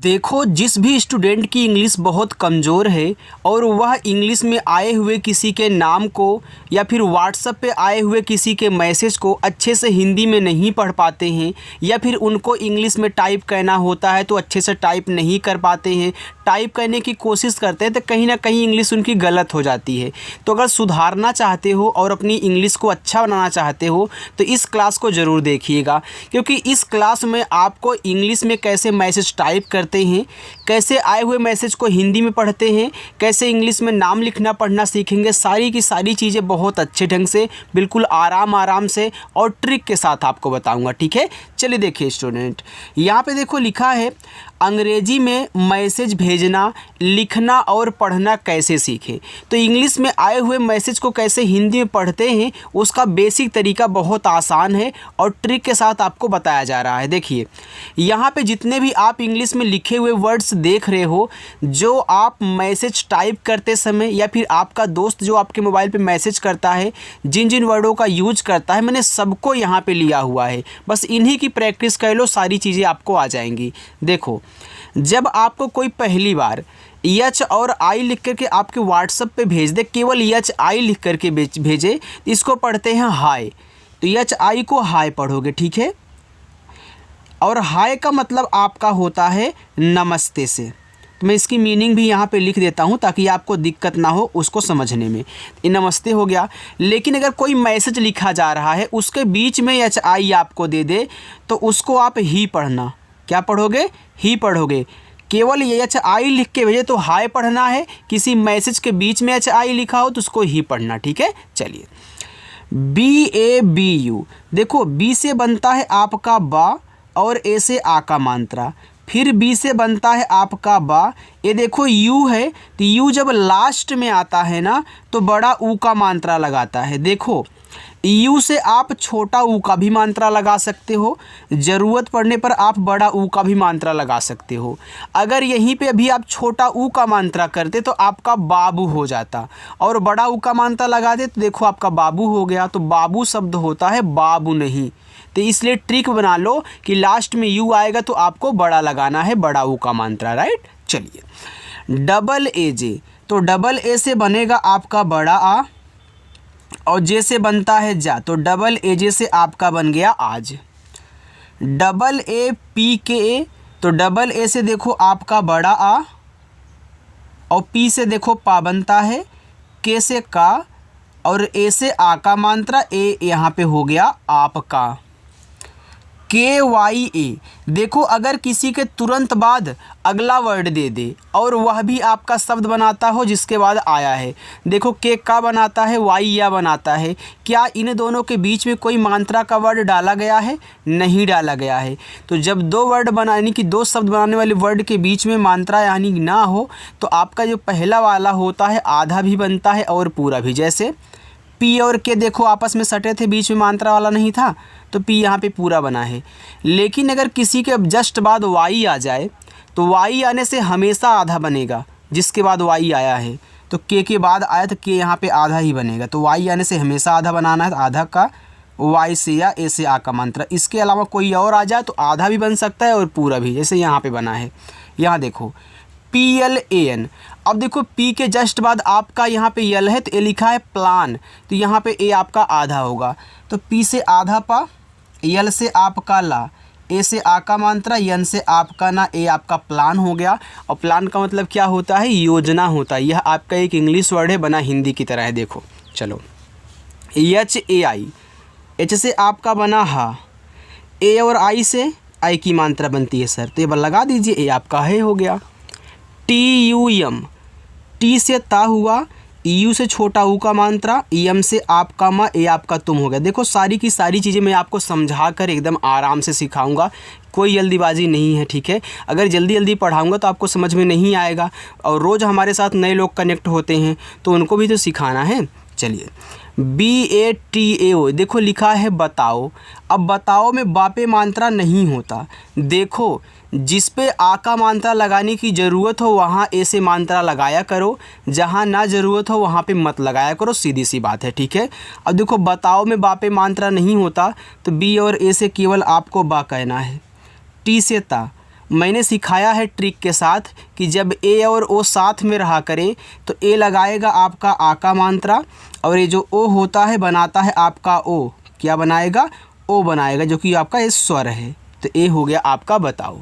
देखो, जिस भी स्टूडेंट की इंग्लिश बहुत कमज़ोर है और वह इंग्लिश में आए हुए किसी के नाम को या फिर व्हाट्सएप पे आए हुए किसी के मैसेज को अच्छे से हिंदी में नहीं पढ़ पाते हैं या फिर उनको इंग्लिश में टाइप करना होता है तो अच्छे से टाइप नहीं कर पाते हैं, टाइप करने की कोशिश करते हैं तो कहीं ना कहीं इंग्लिश उनकी गलत हो जाती है। तो अगर सुधारना चाहते हो और अपनी इंग्लिश को अच्छा बनाना चाहते हो तो इस क्लास को ज़रूर देखिएगा, क्योंकि इस क्लास में आपको इंग्लिश में कैसे मैसेज टाइप करते हैं, कैसे आए हुए मैसेज को हिंदी में पढ़ते हैं, कैसे इंग्लिश में नाम लिखना पढ़ना सीखेंगे। सारी की सारी चीज़ें बहुत अच्छे ढंग से, बिल्कुल आराम से और ट्रिक के साथ आपको बताऊंगा। ठीक है, चलिए देखिए स्टूडेंट, यहाँ पे देखो लिखा है अंग्रेजी में मैसेज भेजना, लिखना और पढ़ना कैसे सीखें। तो इंग्लिश में आए हुए मैसेज को कैसे हिंदी में पढ़ते हैं उसका बेसिक तरीका बहुत आसान है और ट्रिक के साथ आपको बताया जा रहा है। देखिए यहाँ पे जितने भी आप इंग्लिश में लिखे हुए वर्ड्स देख रहे हो, जो आप मैसेज टाइप करते समय या फिर आपका दोस्त जो आपके मोबाइल पे मैसेज करता है, जिन जिन वर्डों का यूज करता है, मैंने सबको यहाँ पे लिया हुआ है। बस इन्हीं की प्रैक्टिस कर लो, सारी चीज़ें आपको आ जाएंगी। देखो, जब आपको कोई पहली बार एच और आई लिख करके आपके व्हाट्सएप पे भेज दे, केवल एच आई लिख करके भेजे, इसको पढ़ते हैं हाय। तो एच आई को हाय पढ़ोगे, ठीक है। और हाय का मतलब आपका होता है नमस्ते से। तो मैं इसकी मीनिंग भी यहाँ पे लिख देता हूँ ताकि आपको दिक्कत ना हो उसको समझने में। ये नमस्ते हो गया। लेकिन अगर कोई मैसेज लिखा जा रहा है उसके बीच में एच आई आपको दे दे तो उसको आप ही पढ़ना। क्या पढ़ोगे? ही पढ़ोगे। केवल ये एच आई लिख के भेजे तो हाय पढ़ना है, किसी मैसेज के बीच में एच आई लिखा हो तो उसको ही पढ़ना। ठीक है, चलिए BABU। देखो, बी से बनता है आपका बा और ए से आ का मात्रा, फिर बी से बनता है आपका बा। ये देखो यू है तो यू जब लास्ट में आता है ना तो बड़ा ऊ का मात्रा लगाता है। देखो यू से आप छोटा ऊ का भी मात्रा लगा सकते हो, ज़रूरत पड़ने पर आप बड़ा ऊ का भी मात्रा लगा सकते हो। अगर यहीं पे अभी आप छोटा ऊ का मात्रा करते तो आपका बाबू हो जाता, और बड़ा ऊ का मात्रा लगा दे तो देखो आपका बाबू हो गया। तो बाबू शब्द होता है, बाबू नहीं। तो इसलिए ट्रिक बना लो कि लास्ट में यू आएगा तो आपको बड़ा लगाना है, बड़ा ऊ का मात्रा, राइट। चलिए डबल ए जे, तो डबल ए से बनेगा आपका बड़ा आ और जे से बनता है जा, तो डबल ए जे से आपका बन गया आज। डबल ए पी के ए, तो डबल ए से देखो आपका बड़ा आ और पी से देखो पा बनता है, के से का और ए से आ का मात्रा, ए यहाँ पे हो गया आपका। KYA, देखो अगर किसी के तुरंत बाद अगला वर्ड दे दे और वह भी आपका शब्द बनाता हो जिसके बाद आया है, देखो के का बनाता है, वाई या बनाता है, क्या इन दोनों के बीच में कोई मात्रा का वर्ड डाला गया है? नहीं डाला गया है। तो जब दो वर्ड बनाने की, दो शब्द बनाने वाले वर्ड के बीच में मात्रा यानी ना हो तो आपका जो पहला वाला होता है आधा भी बनता है और पूरा भी। जैसे पी और के देखो आपस में सटे थे, बीच में मात्रा वाला नहीं था तो पी यहाँ पे पूरा बना है। लेकिन अगर किसी के जस्ट बाद वाई आ जाए तो वाई आने से हमेशा आधा बनेगा, जिसके बाद वाई आया है। तो के बाद आया तो के यहाँ पे आधा ही बनेगा, तो वाई आने से हमेशा आधा बनाना है। तो आधा का वाई से या ए से आ का मात्रा, इसके अलावा कोई और आ जाए तो आधा भी बन सकता है और पूरा भी, जैसे यहाँ पे बना है। यहाँ देखो PLAN, अब देखो पी के जस्ट बाद आपका यहाँ पे यल है तो ए लिखा है प्लान, तो यहाँ पे ए आपका आधा होगा। तो पी से आधा पा, यल से आपका ला, ए से आ का मात्रा, यन से आपका ना, ए आपका प्लान हो गया। और प्लान का मतलब क्या होता है? योजना होता है। यह आपका एक इंग्लिश वर्ड है, बना हिंदी की तरह है। देखो चलो HAI, एच से आपका बना हा, ए और आई से आई की मात्रा बनती है सर, तो ये लगा दीजिए, ए आपका है हो गया। TUM, टी से ता हुआ, यू से छोटा ऊ का मात्रा, एम से आपका मा, ए आपका तुम हो गया। देखो सारी की सारी चीज़ें मैं आपको समझा कर एकदम आराम से सिखाऊंगा, कोई जल्दीबाजी नहीं है। ठीक है, अगर जल्दी पढ़ाऊंगा तो आपको समझ में नहीं आएगा, और रोज़ हमारे साथ नए लोग कनेक्ट होते हैं तो उनको भी तो सिखाना है। चलिए BATAO, देखो लिखा है बताओ। अब बताओ में बापे मात्रा नहीं होता। देखो जिस पे आ का मात्रा लगाने की ज़रूरत हो वहाँ ए से मात्रा लगाया करो, जहाँ ना ज़रूरत हो वहाँ पे मत लगाया करो, सीधी सी बात है। ठीक है, अब देखो बताओ में बापे मात्रा नहीं होता तो बी और ए से केवल आपको बा कहना है। टी से ता, मैंने सिखाया है ट्रिक के साथ कि जब ए और ओ साथ में रहा करे तो ए लगाएगा आपका आ का मात्रा, और ये जो ओ होता है बनाता है आपका ओ, क्या बनाएगा, ओ बनाएगा, जो कि आपका ये स्वर है। तो ए हो गया आपका बताओ।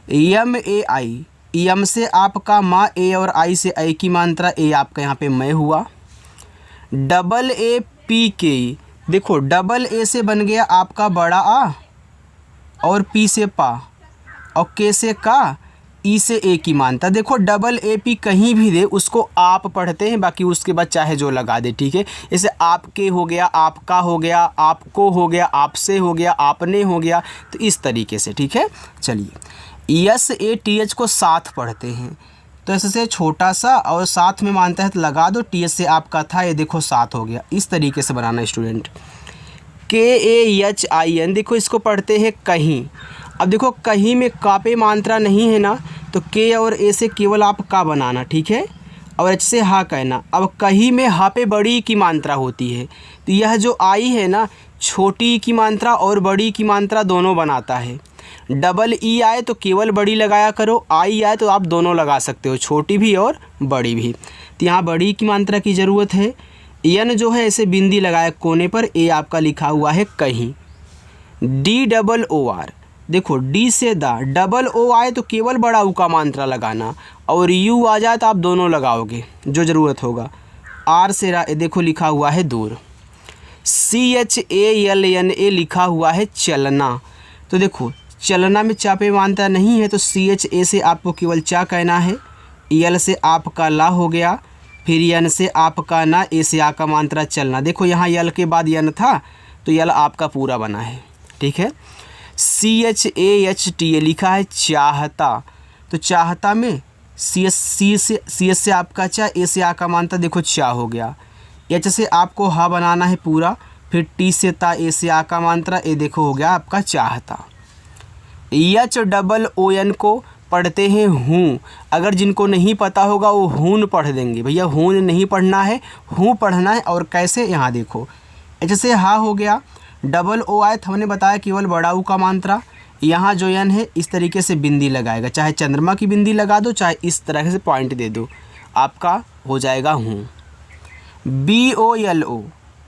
यम ए आई, यम से आपका माँ, ए और आई से आई की मात्रा, ए आपका यहाँ पे मैं हुआ। डबल ए पी के, देखो डबल ए से बन गया आपका बड़ा आ, और पी से पा, और के से का, ई से ए की मात्रा। देखो डबल ए पी कहीं भी दे उसको आप पढ़ते हैं, बाकी उसके बाद चाहे जो लगा दे, ठीक है। जैसे आपके हो गया, आपका हो गया, आपको हो गया, आपसे हो गया, आपने हो गया, तो इस तरीके से, ठीक है। चलिए यस ए टी एच को साथ पढ़ते हैं, तो ऐसे छोटा सा और साथ में मानता है तो लगा दो, टी एच से आपका था, ये देखो साथ हो गया। इस तरीके से बनाना स्टूडेंट। के ए एच आई एन, देखो इसको पढ़ते हैं कहीं। अब देखो कहीं में का पे मात्रा नहीं है ना, तो के और ए से केवल आप का बनाना, ठीक है, और एच से हा कहना। अब कहीं में हा पे बड़ी की मात्रा होती है, तो यह जो आई है ना, छोटी की मात्रा और बड़ी की मात्रा दोनों बनाता है। डबल ई आए तो केवल बड़ी लगाया करो, आई आए तो आप दोनों लगा सकते हो, छोटी भी और बड़ी भी। तो यहाँ बड़ी की मात्रा की ज़रूरत है। एन जो है ऐसे बिंदी लगाया कोने पर, ए आपका लिखा हुआ है कहीं। डी डबल ओ आर, देखो डी से दा, डबल ओ आए तो केवल बड़ा ऊ का मात्रा लगाना, और यू आ जाए तो आप दोनों लगाओगे जो ज़रूरत होगा। आर से रा, देखो लिखा हुआ है दूर। C H A L N A लिखा हुआ है चलना, तो देखो चलना में चा पे मात्रा नहीं है, तो सी एच ए से आपको केवल चा कहना है। एल से आपका ला हो गया, फिर यन से आपका ना, ए से आ का मात्रा चलना। देखो यहाँ यल के बाद यन था, तो यल आपका पूरा बना है, ठीक है। C H A H T A लिखा है चाहता, तो चाहता में सी एस से आपका चा, ए से आ का मात्रा देखो चा हो गया। एच से आपको हा बनाना है पूरा, फिर टी से ता, ए से आ का मात्रा, ए देखो हो गया आपका चाहता। एच डबल ओ एन को पढ़ते हैं हूँ। अगर जिनको नहीं पता होगा वो हून पढ़ देंगे, भैया हून नहीं पढ़ना है, हूँ पढ़ना है। और कैसे, यहाँ देखो एच से हा हो गया, डबल ओ आए हमने बताया केवल बड़ा ऊ का मात्रा। यहाँ जो एन है इस तरीके से बिंदी लगाएगा, चाहे चंद्रमा की बिंदी लगा दो, चाहे इस तरह से पॉइंट दे दो, आपका हो जाएगा हूँ। B O L O,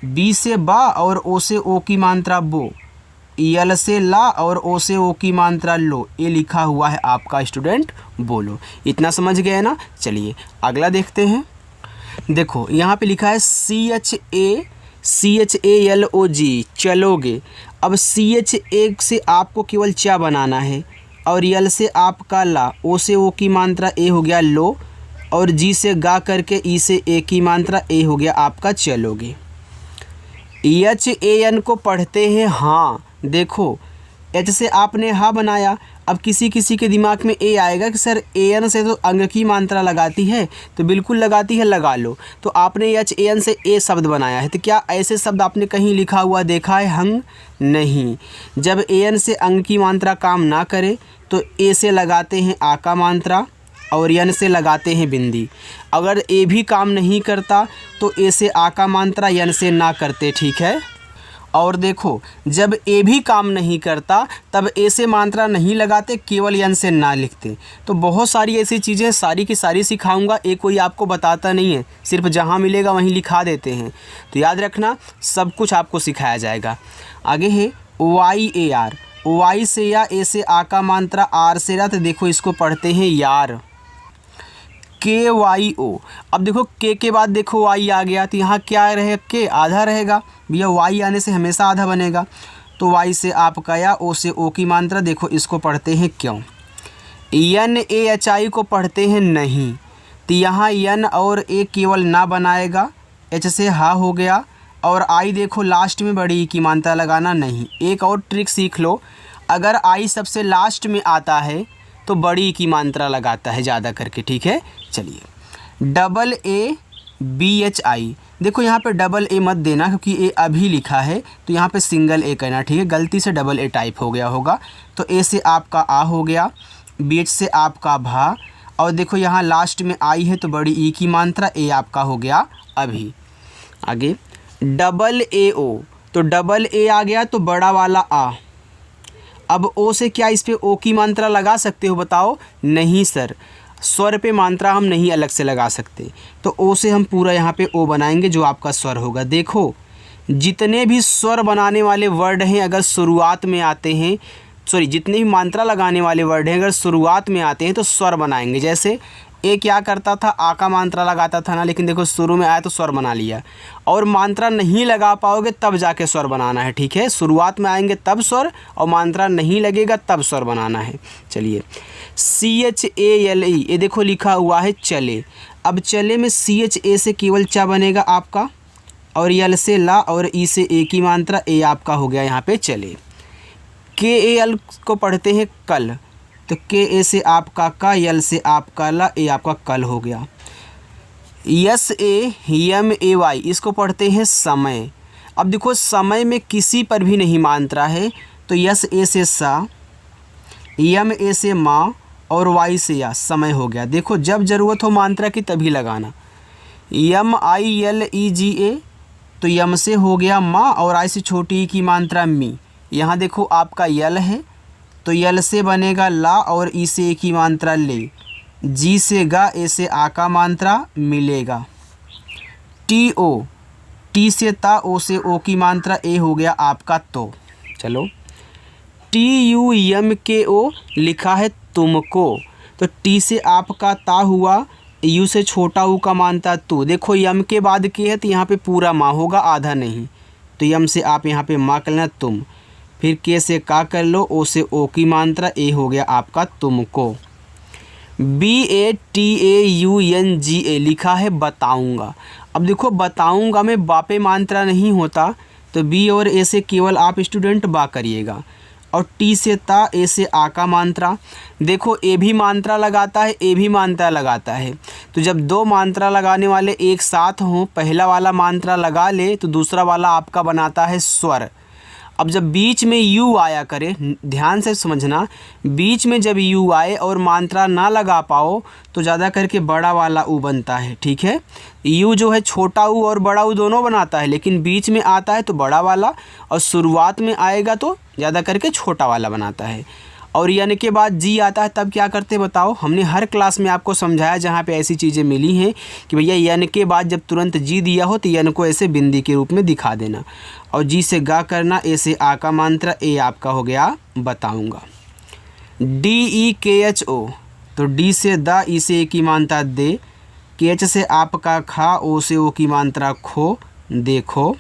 B से बा और ओ से ओ की मात्रा बो, यल से ला और ओ से ओ की मात्रा लो, ये लिखा हुआ है आपका स्टूडेंट बोलो। इतना समझ गए ना। चलिए अगला देखते हैं। देखो यहाँ पे लिखा है C H A L O जी, चलोगे। अब सी एच ए से आपको केवल चा बनाना है, और यल से आपका ला, ओ से ओ की मात्रा ए हो गया लो, और जी से गा करके ई से ए की मात्रा ए हो गया आपका चलोगे। एच ए एन को पढ़ते हैं हाँ। देखो एच से आपने हा बनाया, अब किसी किसी के दिमाग में ए आएगा कि सर ए एन से तो अंग की मात्रा लगाती है, तो बिल्कुल लगाती है, लगा लो। तो आपने एच ए एन से ए शब्द बनाया है, तो क्या ऐसे शब्द आपने कहीं लिखा हुआ देखा है हंग? नहीं। जब ए एन से अंग की मात्रा काम ना करे तो ए से लगाते हैं आ का मात्रा, और यन से लगाते हैं बिंदी। अगर ए भी काम नहीं करता तो ए से आ का मात्रा, यन से ना करते, ठीक है। और देखो जब ए भी काम नहीं करता तब ए से मात्रा नहीं लगाते, केवल यन से ना लिखते। तो बहुत सारी ऐसी चीज़ें सारी की सारी सिखाऊंगा, एक कोई आपको बताता नहीं है, सिर्फ जहाँ मिलेगा वहीं लिखा देते हैं। तो याद रखना सब कुछ आपको सिखाया जाएगा। आगे है वाई ए आर, वाई से या, ए से आ का मात्रा, आर से रा, तो देखो इसको पढ़ते हैं यार। के वाई ओ, अब देखो के बाद देखो वाई आ गया, तो यहाँ क्या रहेगा, के आधा रहेगा भैया, वाई आने से हमेशा आधा बनेगा। तो वाई से आपका या, ओ से ओ की मात्रा, देखो इसको पढ़ते हैं क्यों। एन ए एच आई को पढ़ते हैं नहीं, तो यहाँ एन और ए केवल ना बनाएगा, एच से हा हो गया, और आई देखो लास्ट में बड़ी की मात्रा लगाना नहीं। एक और ट्रिक सीख लो, अगर आई सबसे लास्ट में आता है तो बड़ी की मात्रा लगाता है ज़्यादा करके, ठीक है। चलिए double A B H I, देखो यहाँ पे डबल ए मत देना क्योंकि ए अभी लिखा है, तो यहाँ पे सिंगल ए कहना, ठीक है। गलती से डबल ए टाइप हो गया होगा। तो ए से आपका आ हो गया, बी एच से आपका भा, और देखो यहाँ लास्ट में आई है तो बड़ी ई की मात्रा, ए आपका हो गया अभी। आगे डबल ए ओ, तो डबल ए आ गया तो बड़ा वाला आ, अब ओ से क्या इस पे ओ की मात्रा लगा सकते हो बताओ? नहीं सर, स्वर पे मात्रा हम नहीं अलग से लगा सकते। तो ओ से हम पूरा यहाँ पे ओ बनाएंगे जो आपका स्वर होगा। देखो जितने भी स्वर बनाने वाले वर्ड हैं अगर शुरुआत में आते हैं, जितने भी मात्रा लगाने वाले वर्ड हैं अगर शुरुआत में आते हैं तो स्वर बनाएंगे। जैसे ए क्या करता था, आ का मात्रा लगाता था ना, लेकिन देखो शुरू में आया तो स्वर बना लिया। और मात्रा नहीं लगा पाओगे तब जाके स्वर बनाना है, ठीक है? शुरुआत में आएंगे तब स्वर, और मात्रा नहीं लगेगा तब स्वर बनाना है। चलिए CHALE, ये देखो लिखा हुआ है चले। अब चले में CHA से केवल चा बनेगा आपका, और यल से ला, और ई से ए की मात्रा, ए आपका हो गया यहाँ पे चले। KAL को पढ़ते हैं कल, तो KA से आपका का, यल से आपका ला, ए आपका कल हो गया। SAMAY इसको पढ़ते हैं समय। अब देखो समय में किसी पर भी नहीं मात्रा है, तो SA से सा, MA से माँ, और Y से या, समय हो गया। देखो जब ज़रूरत हो मात्रा की तभी लगाना। MILEGA, तो यम से हो गया माँ, और आई से छोटी की मात्रा मी। यहाँ देखो आपका यल है तो यल से बनेगा ला, और ई से ए की मात्रा ले। जी से गा, ए से आ का मात्रा मिलेगा। TO, टी से ता, ओ से ओ की मात्रा, ए हो गया आपका तो। चलो TUMKO लिखा है तुमको, तो टी से आपका ता हुआ, यू से छोटा ऊ का मात्रा तू। देखो यम के बाद के है तो यहाँ पे पूरा माँ होगा, आधा नहीं, तो यम से आप यहाँ पे माँ कर लेना तुम। फिर के से का कर लो, ओ से ओ की मात्रा, ए हो गया आपका तुमको। BATAUNGA लिखा है बताऊंगा। अब देखो बताऊंगा में बापे मात्रा नहीं होता, तो बी और ए से केवल आप स्टूडेंट बा करिएगा। और टी से ता, ए से आ का मात्रा। देखो ए भी मात्रा लगाता है, ए भी मात्रा लगाता है, तो जब दो मात्रा लगाने वाले एक साथ हों, पहला वाला मात्रा लगा ले तो दूसरा वाला आपका बनाता है स्वर। अब जब बीच में यू आया करे, ध्यान से समझना, बीच में जब यू आए और मात्रा ना लगा पाओ तो ज़्यादा करके बड़ा वाला ऊ बनता है, ठीक है? यू जो है छोटा ऊ और बड़ा ऊ दोनों बनाता है, लेकिन बीच में आता है तो बड़ा वाला, और शुरुआत में आएगा तो ज़्यादा करके छोटा वाला बनाता है। और यन के बाद जी आता है तब क्या करते बताओ? हमने हर क्लास में आपको समझाया जहाँ पे ऐसी चीज़ें मिली हैं कि भैया यन के बाद जब तुरंत जी दिया हो तो यन को ऐसे बिंदी के रूप में दिखा देना, और जी से गा करना, ए से आ का मात्रा, ए आपका हो गया बताऊंगा। DEKHO, तो डी से दा, ई से ए की मात्रा दे, KH से आपका खा, ओ से ओ की मात्रा खो, देखो।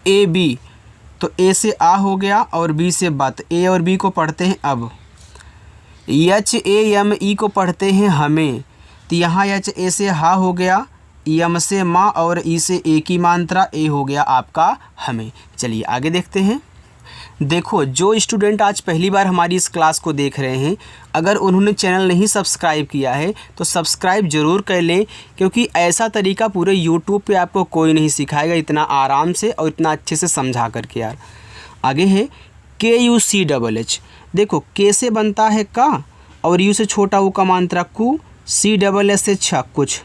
AB, तो ए से आ हो गया, और बी से बत। ए और बी को पढ़ते हैं अब। HAME को पढ़ते हैं हमें, तो यहाँ HA से हा हो गया, यम से माँ, और ई से ए की मात्रा, ए हो गया आपका हमें। चलिए आगे देखते हैं। देखो जो स्टूडेंट आज पहली बार हमारी इस क्लास को देख रहे हैं, अगर उन्होंने चैनल नहीं सब्सक्राइब किया है तो सब्सक्राइब ज़रूर कर लें, क्योंकि ऐसा तरीका पूरे यूट्यूब पे आपको कोई नहीं सिखाएगा इतना आराम से और इतना अच्छे से समझा करके। यार आगे है KUCHH। देखो के से बनता है का, और यू से छोटा ऊ का मात्रा कु, CSS से छ कुछ।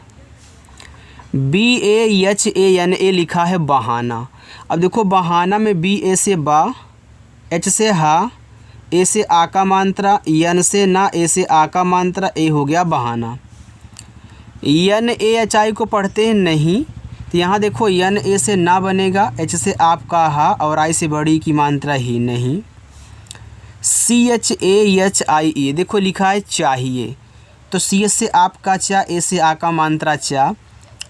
BAHANA लिखा है बहाना। अब देखो बहाना में BA से बा, H से हा, ए से आ का मात्रा, यन से ना, ए से आ का मात्रा, ए हो गया बहाना। NAHI को पढ़ते हैं नहीं, तो यहाँ देखो यन ए से ना बनेगा, H से आपका हा, और आई से बड़ी की मात्रा ही नहीं। CHAHIE देखो लिखा है चाहिए, तो CS से आपका चा, ए से आ का मात्रा चा,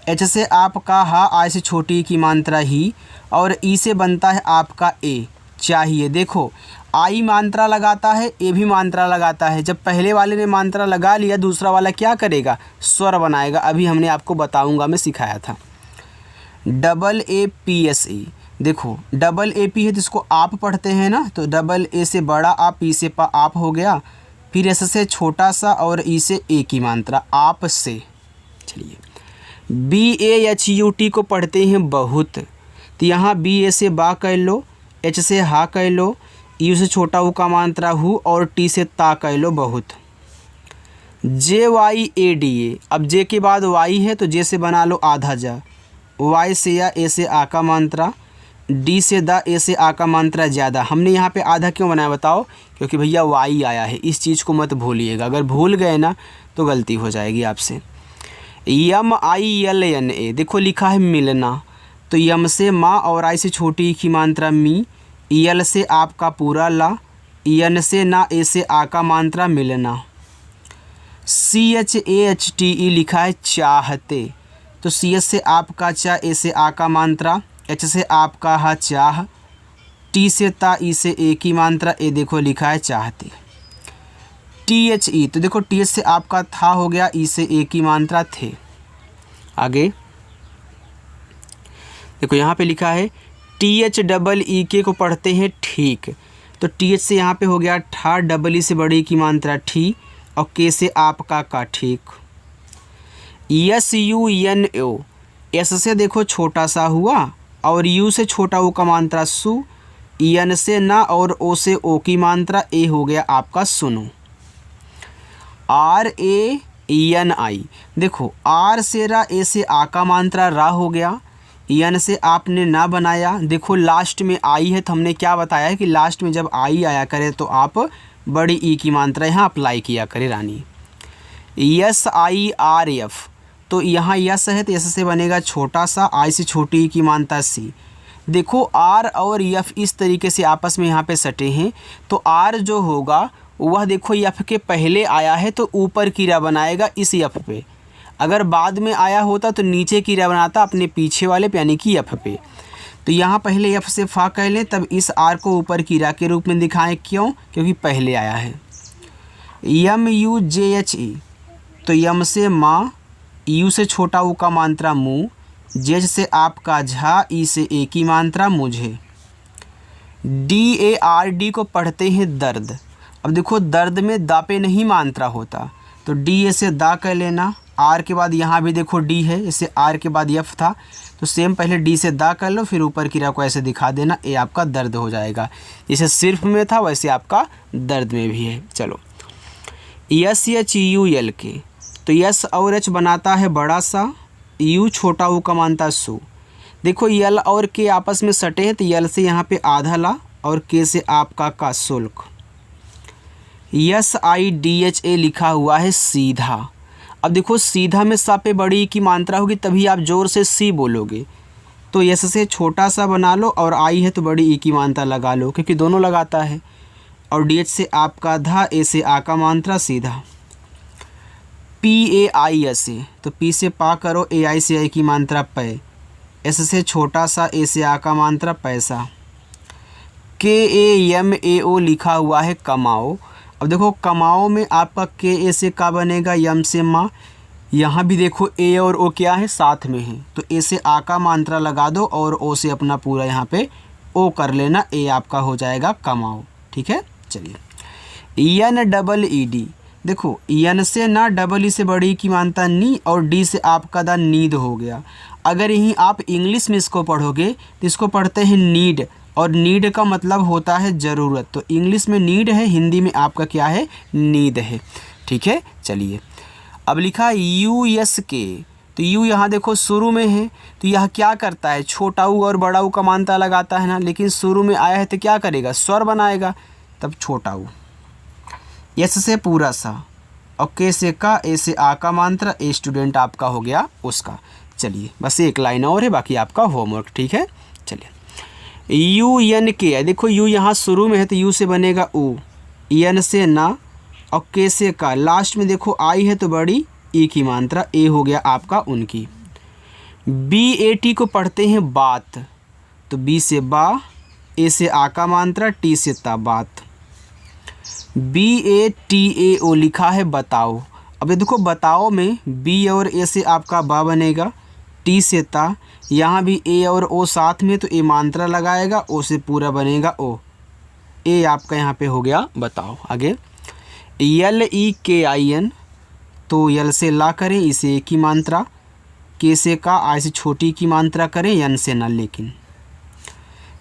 H से आपका हा, आई से छोटी की मात्रा ही, और ई से बनता है आपका ए, चाहिए। देखो आई मात्रा लगाता है, ए भी मात्रा लगाता है, जब पहले वाले ने मात्रा लगा लिया दूसरा वाला क्या करेगा? स्वर बनाएगा। अभी हमने आपको बताऊंगा मैं सिखाया था। AAPSE, देखो डबल AP है तो इसको आप पढ़ते हैं ना, तो डबल ए से बड़ा आप, पी से पा आप हो गया, फिर एस से छोटा सा, और ई से ए की मात्रा आप से। चलिए BAHUT को पढ़ते हैं बहुत, तो यहाँ BA से बा कर लो, H से हा कह लो, यू से छोटा ऊ का मात्रा हु, और टी से ता कह लो बहुत। JYADA, अब जे के बाद वाई है तो जे से बना लो आधा जा, वाई से या, ए से आ का मात्रा, डी से द, ए से आ का मात्रा ज़्यादा। हमने यहाँ पे आधा क्यों बनाया बताओ? क्योंकि भैया वाई आया है, इस चीज़ को मत भूलिएगा, अगर भूल गए ना तो गलती हो जाएगी आपसे। MILNA, देखो लिखा है मिलना, तो यम से माँ और आई से छोटी की मात्रा मी, यल से आपका पूरा ला, यन से ना, ए से आ का मात्रा मिलना। CHAHTE लिखा है चाहते, तो CS से आपका चा, ए से आ का मात्रा, H से आपका हा चाह, T से ता, ई से ए की मात्रा, ए देखो लिखा है चाहते। THE, तो देखो TH से आपका था हो गया, ई से ए की मात्रा थे। आगे देखो यहाँ पे लिखा है THEE को पढ़ते हैं ठीक, तो TH से यहाँ पे हो गया ठा, डबल ई से बड़ी की मात्रा ठी, और के से आपका का ठीक। SUNO, एस से देखो छोटा सा हुआ और यू से छोटा ओ का मात्रा सु, यन से ना और ओ से ओ की मात्रा ए हो गया आपका सुनो। RANI, देखो आर से रा, ए से आ का मात्रा रा हो गया, यन से आपने ना बनाया, देखो लास्ट में आई है तो हमने क्या बताया है कि लास्ट में जब आई आया करे तो आप बड़ी ई की मात्रा यहाँ अप्लाई किया करे रानी। SIRF, तो यहाँ यस है तो यस से बनेगा छोटा सा, आई से छोटी ई की मात्रा सी। देखो आर और यफ इस तरीके से आपस में यहाँ पे सटे हैं, तो आर जो होगा वह देखो यफ के पहले आया है तो ऊपर कीरा बनाएगा इस यफ पे, अगर बाद में आया होता तो नीचे कीरा बनाता अपने पीछे वाले पे यानी कि यफ पे। तो यहाँ पहले यफ से फा कह लें, तब इस आर को ऊपर कीरा के रूप में दिखाएं, क्यों? क्योंकि पहले आया है। MUJHE, तो यम से माँ, यू से छोटा ऊ का मात्रा मुँह, जेज से आपका झा, ई से ए की मात्रा मुझे। DARD को पढ़ते हैं दर्द। अब देखो दर्द में दा पे नहीं मात्रा होता, तो DA से दा कह लेना, आर के बाद यहाँ भी देखो डी है, इससे आर के बाद यफ था, तो सेम पहले डी से दा कर लो, फिर ऊपर कीरा को ऐसे दिखा देना, ए आपका दर्द हो जाएगा। जैसे सिर्फ में था वैसे आपका दर्द में भी है। चलो SHULK, तो यस और एच बनाता है बड़ा सा, यू छोटा ऊ का मानता सु। देखो यल और के आपस में सटे हैं, तो यल से यहाँ पे आधा ला और के से आपका का शुल्क। SIDHA लिखा हुआ है सीधा। अब देखो सीधा में सा पे बड़ी की मात्रा होगी तभी आप जोर से सी बोलोगे, तो यस से छोटा सा बना लो और आई है तो बड़ी ई की मात्रा लगा लो, क्योंकि दोनों लगाता है। और DH से आपका धा, ए से आ का मात्रा सीधा। PAISA, तो पी से पा करो, AI से आई की मात्रा पै, एस से छोटा सा, ए से आ का मात्रा पैसा। KAMAO लिखा हुआ है कमाओ। अब देखो कमाओ में आपका के ए से का बनेगा, यम से माँ, यहाँ भी देखो ए और ओ क्या है साथ में है, तो ए से आ का मात्रा लगा दो और ओ से अपना पूरा यहाँ पे ओ कर लेना, ए आपका हो जाएगा कमाओ। ठीक है, चलिए NEED, देखो यन से ना, डबल ई से बड़ी की मानता नी, और डी से आपका दा नींद हो गया। अगर यहीं आप इंग्लिश में इसको पढ़ोगे तो इसको पढ़ते हैं नीड, और नीड का मतलब होता है ज़रूरत, तो इंग्लिश में नीड है, हिंदी में आपका क्या है, नीड है। ठीक है, चलिए अब लिखा USK, तो यू यहाँ देखो शुरू में है, तो यह क्या करता है, छोटा ऊ और बड़ा ऊ का मानता लगाता है ना, लेकिन शुरू में आया है तो क्या करेगा, स्वर बनाएगा, तब छोटा ऊ। यस से पूरा सा, और के से का, ए से आ का मात्रा, ए स्टूडेंट आपका हो गया उसका। चलिए बस एक लाइन और है, बाकी आपका होमवर्क। ठीक है, चलिए UNK, देखो यू यहाँ शुरू में है तो यू से बनेगा ऊ, यन से ना, और के से का, लास्ट में देखो आई है तो बड़ी ई की मात्रा, ए हो गया आपका उनकी। BAT को पढ़ते हैं बात, तो बी से बा, ए से आ का मात्रा, टी से ता बात। BATAO लिखा है बताओ। अब देखो बताओ में बी और ए से आपका बा बनेगा, टी से ता, यहाँ भी ए और ओ साथ में तो ए मात्रा लगाएगा, ओ से पूरा बनेगा ओ, ए आपका यहाँ पे हो गया बताओ। आगे LEKIN, तो यल से ला करें, इसे ए की मात्रा, के से का, आई से छोटी की मात्रा करें, यन से ना लेकिन।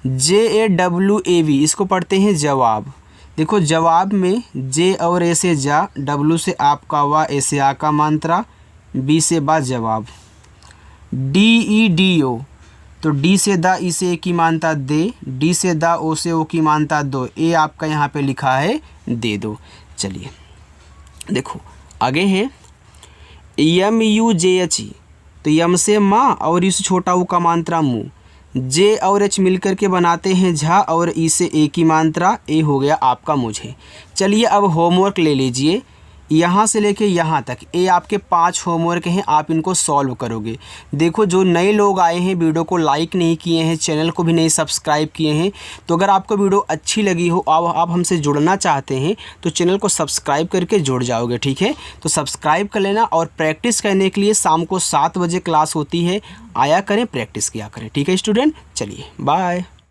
JAWAV, इसको पढ़ते हैं जवाब। देखो जवाब में जे और ए से जा, डब्लू से आपका वा, ए से आ का मात्रा, बी से बा जवाब। DEDO, तो तो डी से द, ई से ए की मानता दे, डी से द, ओ से ओ की मानता दो, ए आपका यहाँ पे लिखा है दे दो। चलिए देखो आगे है यम यू जे एच, तो यम से माँ और इस छोटा ऊ का मात्रा मुँह, जे और एच मिलकर के बनाते हैं झा और ई से ए की मात्रा, ए हो गया आपका मुझे। चलिए अब होमवर्क ले लीजिए, यहाँ से लेके यहाँ तक ये आपके 5 होमवर्क हैं, आप इनको सॉल्व करोगे। देखो जो नए लोग आए हैं वीडियो को लाइक नहीं किए हैं, चैनल को भी नहीं सब्सक्राइब किए हैं, तो अगर आपको वीडियो अच्छी लगी हो, आप हमसे जुड़ना चाहते हैं तो चैनल को सब्सक्राइब करके जुड़ जाओगे, ठीक है। तो सब्सक्राइब कर लेना और प्रैक्टिस करने के लिए शाम को 7 बजे क्लास होती है, आया करें, प्रैक्टिस किया करें, ठीक है स्टूडेंट। चलिए बाय।